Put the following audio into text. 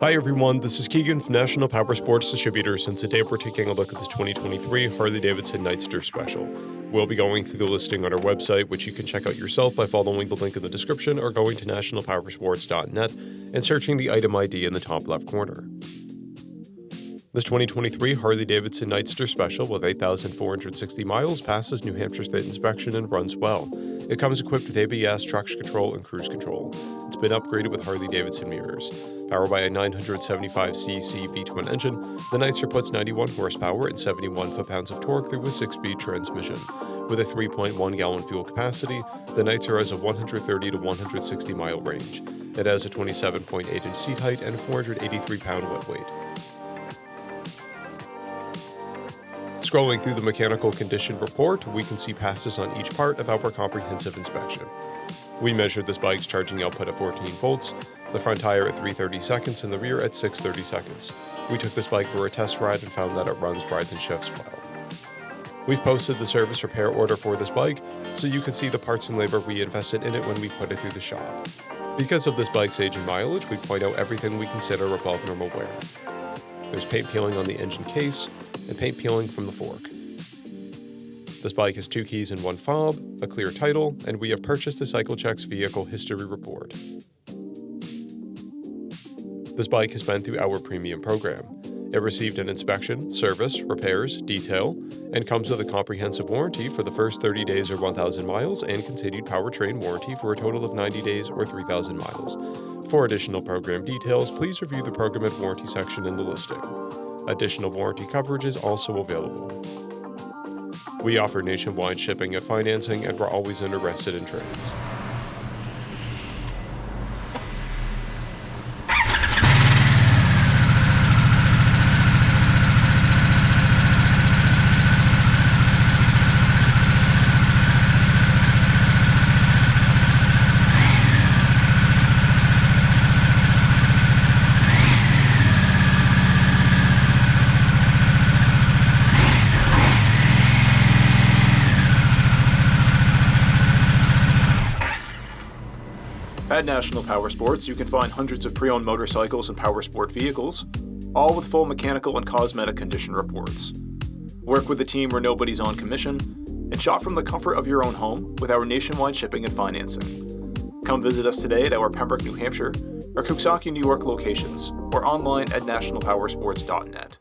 Hi everyone, this is Keegan from National Powersports Distributors, and today we're taking a look at the 2023 Harley-Davidson NIGHTSTER Special. We'll be going through the listing on our website, which you can check out yourself by following the link in the description or going to nationalpowersports.net and searching the item ID in the top left corner. This 2023 Harley-Davidson NIGHTSTER Special with 8,460 miles passes New Hampshire State inspection and runs well. It comes equipped with ABS, traction control, and cruise control. It's been upgraded with Harley-Davidson mirrors. Powered by a 975cc V-twin engine, the NIGHTSTER puts 91 horsepower and 71 foot-pounds of torque through a 6-speed transmission. With a 3.1-gallon fuel capacity, the NIGHTSTER has a 130 to 160 mile range. It has a 27.8-inch seat height and a 483-pound wet weight. Scrolling through the mechanical condition report, we can see passes on each part of our comprehensive inspection. We measured this bike's charging output at 14 volts, the front tire at 330 seconds and the rear at 630 seconds. We took this bike for a test ride and found that it runs, rides, and shifts well. We've posted the service repair order for this bike, so you can see the parts and labor we invested in it when we put it through the shop. Because of this bike's age and mileage, we point out everything we consider above normal wear. There's paint peeling on the engine case, and paint peeling from the fork. This bike has 2 keys and 1 fob, a clear title, and we have purchased a CycleCheck's vehicle history report. This bike has been through our premium program. It received an inspection, service, repairs, detail, and comes with a comprehensive warranty for the first 30 days or 1,000 miles and continued powertrain warranty for a total of 90 days or 3,000 miles. For additional program details, please review the program and warranty section in the listing. Additional warranty coverage is also available. We offer nationwide shipping and financing, and we're always interested in trades. At National Powersports, you can find hundreds of pre-owned motorcycles and powersport vehicles, all with full mechanical and cosmetic condition reports. Work with a team where nobody's on commission, and shop from the comfort of your own home with our nationwide shipping and financing. Come visit us today at our Pembroke, New Hampshire, or Coxsackie, New York locations, or online at nationalpowersports.net.